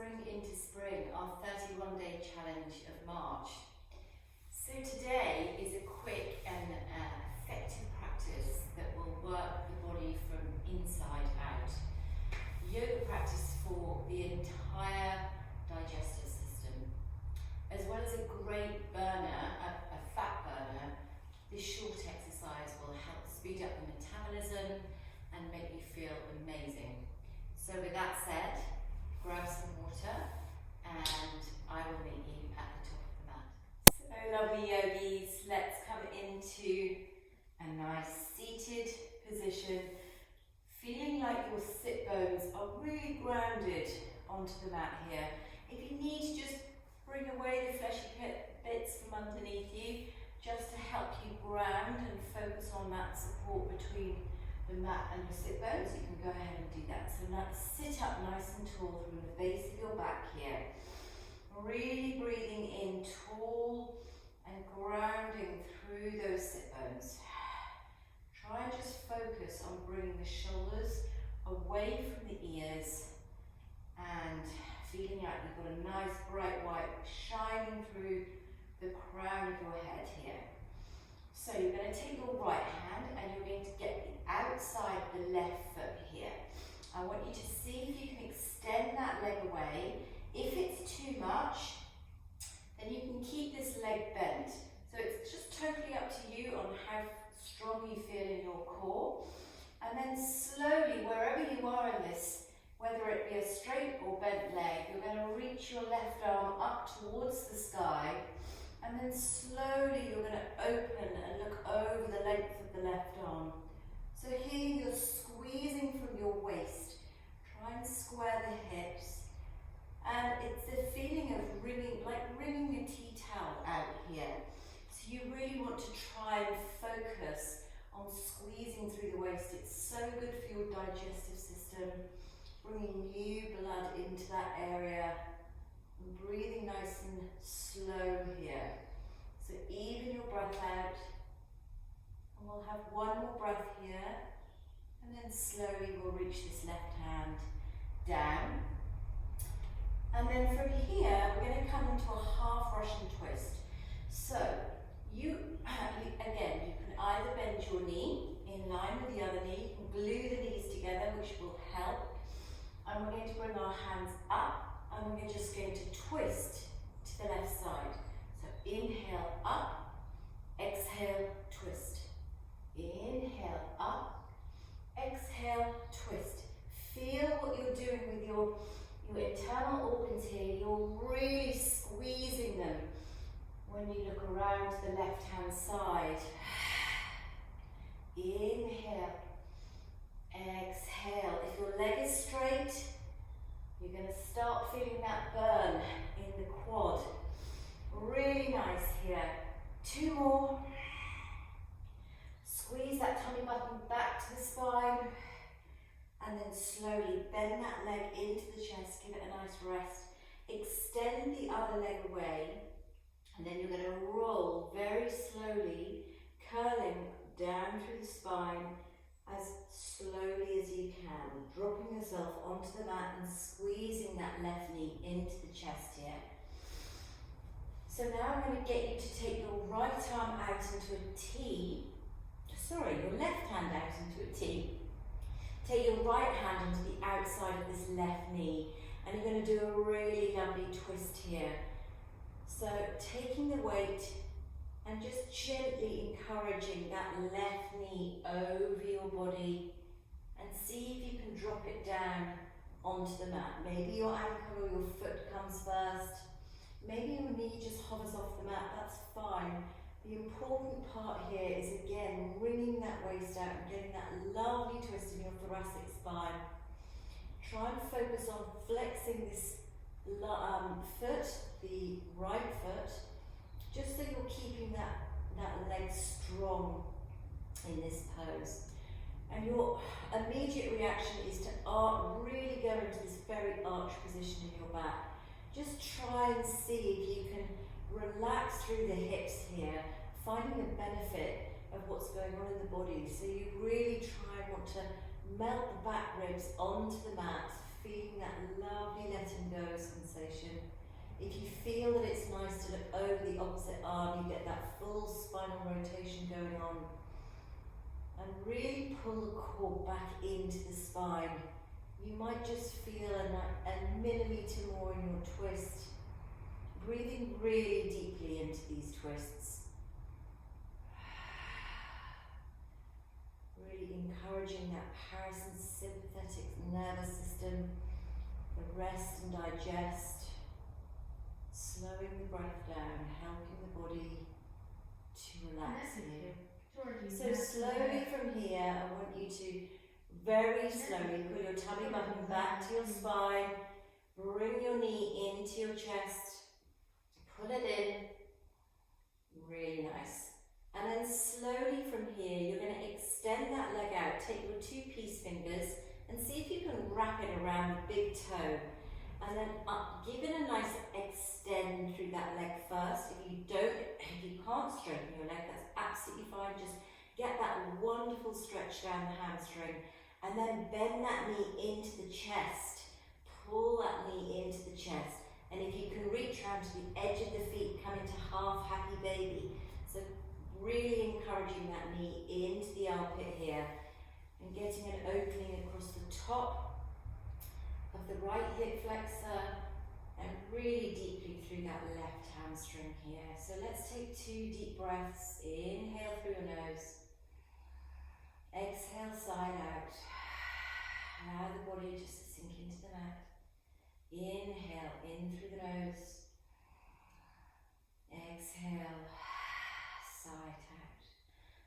spring into spring, our 31-day challenge of March. So today is a quick and effective practice that will work the body from inside out. Yoga practice for the entire digestive system. As well as a great burner, a fat burner, this short exercise will help speed up the metabolism and make you feel amazing. So with that said, grab some water and I will meet you at the top of the mat. So lovely yogis, let's come into a nice seated position, feeling like your sit bones are really grounded onto the mat here. If you need to just bring away the fleshy bits from underneath you, just to help you ground and focus on that support between the mat and your sit bones, you can go ahead and do that. So now sit up nice and tall from the base of your back here. Really breathing in tall and grounding through those sit bones. Try and just focus on bringing the shoulders away from the ears and feeling like you've got a nice bright white shining through the crown of your head here. So you're going to take your right hand and you're going to get the outside of the left foot here. I want you to see if you can extend that leg away. If it's too much, then you can keep this leg bent. So it's just totally up to you on how strong you feel in your core. And then slowly, wherever you are in this, whether it be a straight or bent leg, you're going to reach your left arm up towards the sky. And then slowly you're going to open and look over the length of the left arm. So here you're squeezing from your waist. Try and square the hips. And it's the feeling of wringing, like wringing a tea towel out here. So you really want to try and focus on squeezing through the waist. It's so good for your digestive system, bringing new blood into that area. Breathing nice and slow here. So even your breath out. And we'll have one more breath here. And then slowly we'll reach this left hand down. And then from here, we're going to come into a half Russian twist. So you can either bend your knee in line with the other knee. You can glue the knees together, which will help. And we're going to bring our hands up. And we're just going to twist to the left side. So inhale up, exhale, twist. Inhale up, exhale, twist. Feel what you're doing with your internal organs here. You're really squeezing them when you look around to the left-hand side. Inhale, exhale. If your leg is straight, you're going to start feeling that burn in the quad. Really nice here. Two more. Squeeze that tummy button back to the spine. And then slowly bend that leg into the chest. Give it a nice rest. Extend the other leg away. And then you're going to roll very slowly, curling down through the spine as slowly as you can, dropping yourself onto the mat and squeezing that left knee into the chest here. So now I'm going to get you to take your right arm out into a T, your left hand out into a T. Take your right hand into the outside of this left knee, and you're going to do a really lovely twist here. So taking the weight and just gently encouraging that left knee over your body, and see if you can drop it down onto the mat. Maybe your ankle or your foot comes first. Maybe your knee just hovers off the mat, that's fine. The important part here is again wringing that waist out and getting that lovely twist in your thoracic spine. Try and focus on flexing this foot, the right foot, just so you're keeping that leg strong in this pose. And your immediate reaction is to really go into this very arched position in your back. Just try and see if you can relax through the hips here, finding the benefit of what's going on in the body. So you really try and want to melt the back ribs onto the mat, feeling that lovely letting go sensation. If you feel that it's nice to look over the opposite arm, you get that full spinal rotation going on. And really pull the core back into the spine. You might just feel a millimetre more in your twist. Breathing really deeply into these twists. Really encouraging that parasympathetic nervous system, the rest and digest, slowing the breath down, helping the body to relax here. So slowly from here, I want you to very slowly pull your tummy button back to your spine, bring your knee into your chest, pull it in, really nice. And then slowly from here, you're going to extend that leg out. Take your 2 peace fingers and see if you can wrap it around the big toe. And then give it a nice extend through that leg first. If you can't straighten your leg, that's absolutely fine. Just get that wonderful stretch down the hamstring. And then bend that knee into the chest. Pull that knee into the chest. And if you can reach around to the edge of the feet, come into half happy baby. So really encouraging that knee into the armpit here and getting an opening across the top of the right hip flexor and really deeply through that left hamstring here. So let's take 2 deep breaths. Inhale through your nose. Exhale, side out. Allow the body just to sink into the mat. Inhale, in through the nose. Exhale, side out.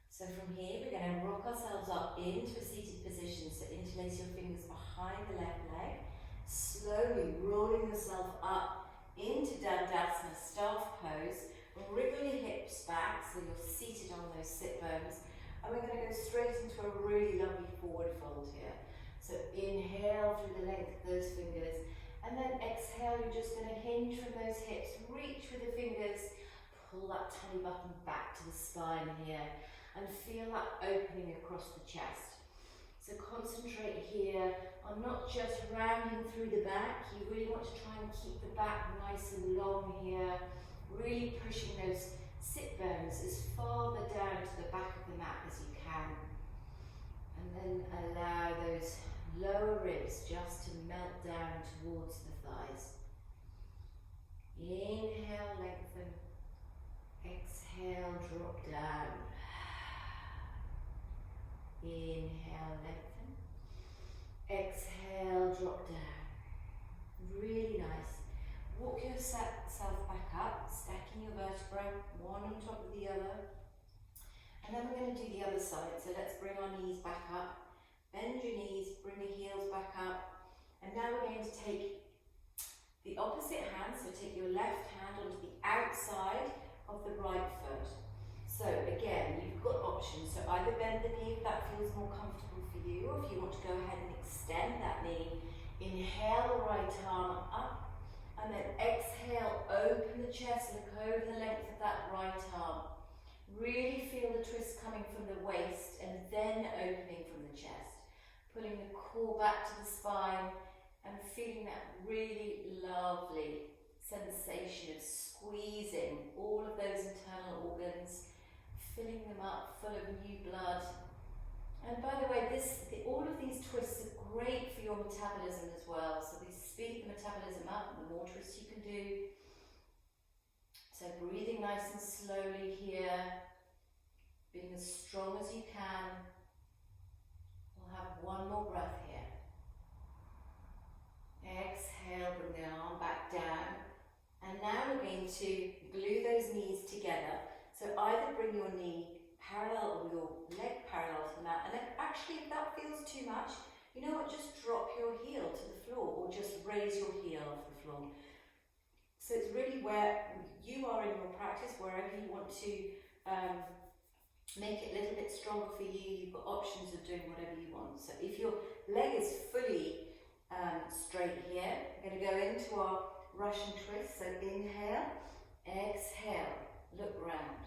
So from here, we're going to rock ourselves up into a seated position. So interlace your fingers behind the left leg. Slowly rolling yourself up into Dandasana, staff pose. Wriggle your hips back so you're seated on those sit bones. And we're going to go straight into a really lovely forward fold here. So inhale through the length of those fingers. And then exhale, you're just going to hinge from those hips. Reach with the fingers. Pull that tummy button back to the spine here. And feel that opening across the chest. So concentrate here on not just rounding through the back. You really want to try and keep the back nice and long here. Really pushing those sit bones as far down to the back of the mat as you can. And then allow those lower ribs just to melt down towards the thighs. Inhale, lengthen. Exhale, drop down. Inhale, lengthen. Exhale, drop down. Really nice. Walk yourself back up, stacking your vertebrae, one on top of the other. And then we're going to do the other side. So let's bring our knees back up. Bend your knees, bring your heels back up. And now we're going to take the opposite hand. So take your left hand onto the outside of the right foot. So again, you've got options. So either bend the knee if that feels more comfortable for you, or if you want to go ahead and extend that knee. Inhale the right arm up, and then exhale, open the chest, look over the length of that right arm. Really feel the twist coming from the waist and then opening from the chest. Pulling the core back to the spine and feeling that really lovely sensation of squeezing all of those internal organs, filling them up full of new blood. And by the way, all of these twists are great for your metabolism as well. So they speed the metabolism up, and the more twists you can do. So breathing nice and slowly here, being as strong as you can. We'll have one more breath here. Exhale, bring the arm back down. And now we're going to glue those knees together. So either bring your knee parallel or your leg parallel to the mat, and then actually if that feels too much, you know what, just drop your heel to the floor or just raise your heel off the floor. So it's really where you are in your practice, wherever you want to make it a little bit stronger for you. You've got options of doing whatever you want. So if your leg is fully straight here, we're going to go into our Russian twist. So inhale, exhale, look round.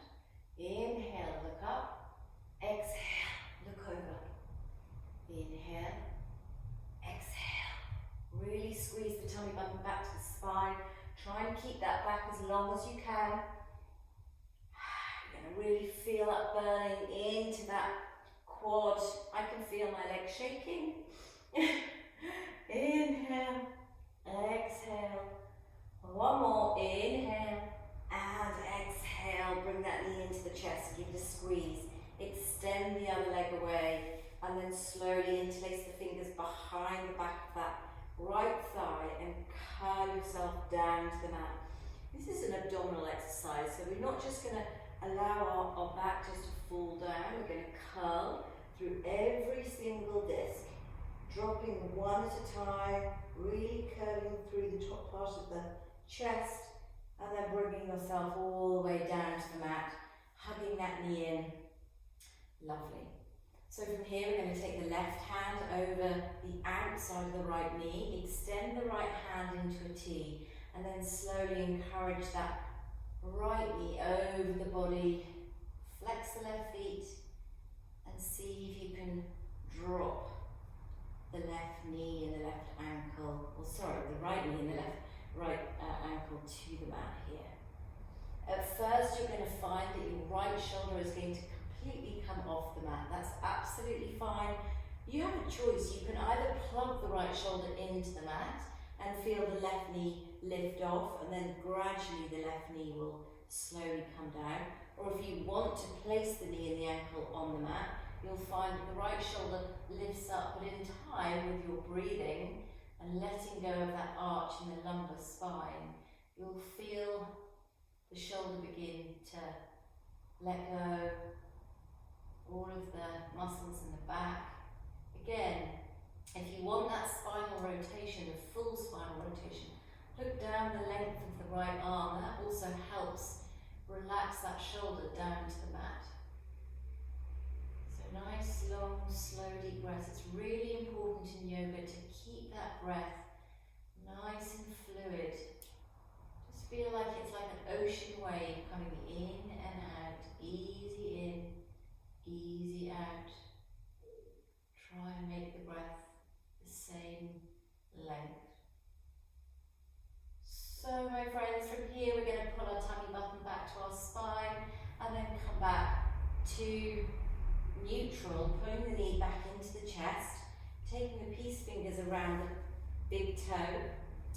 Inhale, look up. Exhale, look over. Inhale, exhale. quad. I can feel my legs shaking. Inhale, exhale. One more, inhale and exhale. Bring that knee into the chest, give it a squeeze. Extend the other leg away and then slowly interlace the fingers behind the back of that right thigh and curl yourself down to the mat. This is an abdominal exercise, so we're not just going to allow our back just to fall down. We're going to curl through every single disc, dropping one at a time, really curling through the top part of the chest, and then bringing yourself all the way down to the mat, hugging that knee in. Lovely. So from here we're going to take the left hand over the outside of the right knee, extend the right hand into a T, and then slowly encourage that right knee over the body. Flex the left feet and see if you can drop the left knee and the left ankle, or sorry, the right knee and the right ankle to the mat here. At first you're going to find that your right shoulder is going to completely come off the mat. That's absolutely fine. You have a choice. You can either plug the right shoulder into the mat and feel the left knee lift off, and then gradually the left knee will slowly come down. Or if you want to place the knee and the ankle on the mat, you'll find that the right shoulder lifts up, but in time with your breathing and letting go of that arch in the lumbar spine, you'll feel the shoulder begin to let go all of the muscles in the back. Again, if you want that spinal rotation, a full spinal rotation, look down the length of the right arm. That also helps relax that shoulder down to the mat. So nice, long, slow, deep breaths. It's really important in yoga to keep that breath nice and fluid. Just feel like it's like an ocean wave coming in and out, easy in, easy out. Try and make the breath the same length. So my friends, from here we're going to pull our tummy button back to our spine and then come back to neutral, pulling the knee back into the chest, taking the peace fingers around the big toe,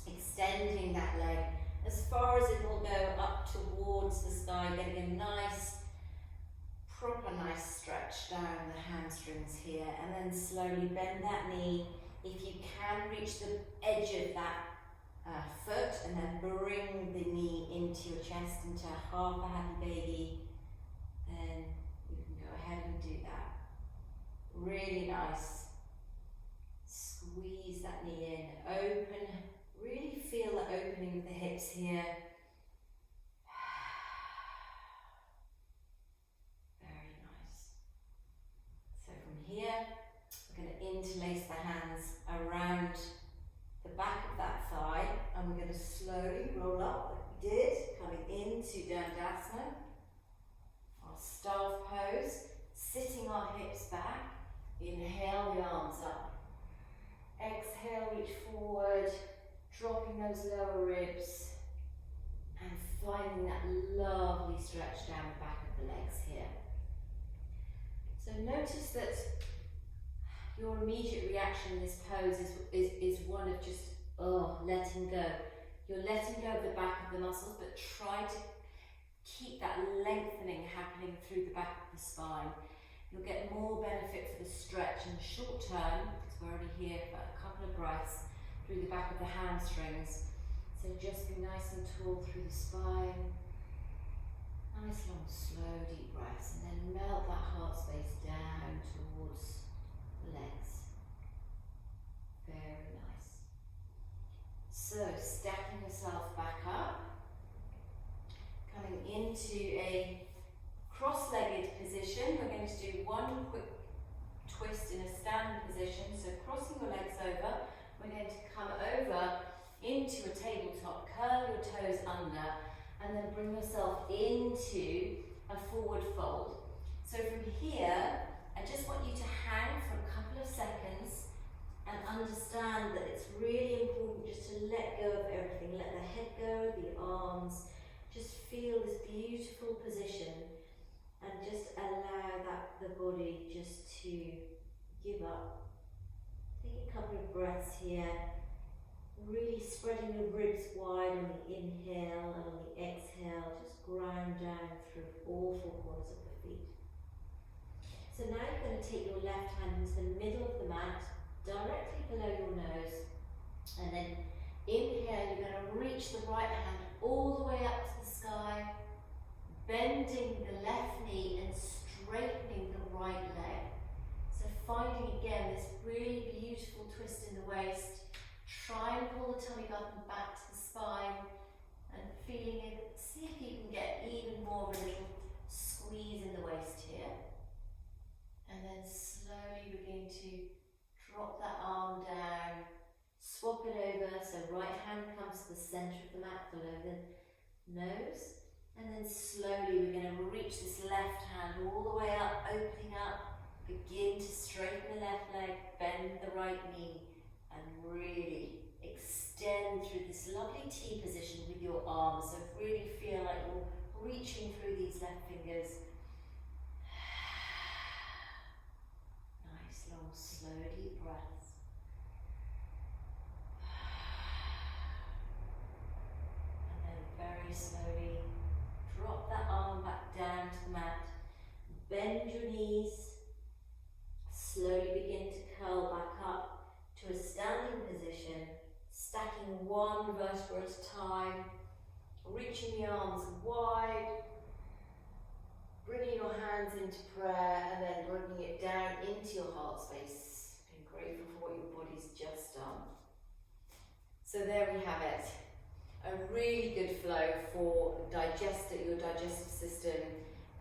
extending that leg as far as it will go up towards the sky, getting a nice, proper nice stretch down the hamstrings here, and then slowly bend that knee. If you can reach the edge of that foot, and then bring the knee into your chest, into half a happy baby, then you can go ahead and do that. Really nice. Squeeze that knee in, open, really feel the opening of the hips here. Very nice. So from here, we're going to interlace the hands around the back of that thigh, and we're going to slowly roll up like we did, coming into Dandasana, our staff pose, sitting our hips back. Inhale the arms up. Exhale, reach forward, dropping those lower ribs, and finding that lovely stretch down the back of the legs here. So notice that your immediate reaction in this pose is one of just, letting go. You're letting go of the back of the muscles, but try to keep that lengthening happening through the back of the spine. You'll get more benefit for the stretch in the short term, because we're already here for a couple of breaths, through the back of the hamstrings. So just be nice and tall through the spine. Nice long, slow, deep breaths, and then melt that heart space down towards the legs. Very nice. So stacking yourself back up, coming into a cross-legged position. We're going to do one quick twist in a standing position. So crossing your legs over, we're going to come over into a tabletop, curl your toes under, and then bring yourself into a forward fold. So from here, I just want you to hang for a couple of seconds and understand that it's really important just to let go of everything. Let the head go, the arms, just feel this beautiful position, and just allow that the body just to give up. Take a couple of breaths here, really spreading the ribs wide on the inhale and on the exhale, just ground down through all four corners of the feet. So now you're going to take your left hand into the middle of the mat, directly below your nose, and then inhale, you're going to reach the right hand all the way up to the sky, bending the left knee and straightening the right leg. So finding again this really beautiful twist in the waist. Try and pull the tummy button back to the spine and feeling it. See if you can get even more of a little squeeze in the waist here. And then slowly begin to drop that arm down. Swap it over, so right hand comes to the centre of the mat below the nose. And then slowly we're going to reach this left hand all the way up, opening up. Begin to straighten the left leg, bend the right knee, and really extend through this lovely T position with your arms. So really feel like you're reaching through these left fingers. Nice, long, slow, deep breaths. And then very slowly drop that arm back down to the mat. Bend your knees. Slowly begin to curl back up to a standing position, stacking one vertebra at a time, reaching the arms wide, bringing your hands into prayer and then bringing it down into your heart space, being grateful for what your body's just done. So there we have it. A really good flow for your digestive system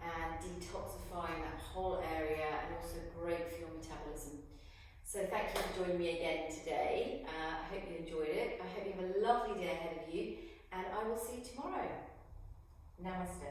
and detoxifying that whole area, and also great for your metabolism. So thank you for joining me again today. I hope you enjoyed it. I hope you have a lovely day ahead of you, and I will see you tomorrow. Namaste.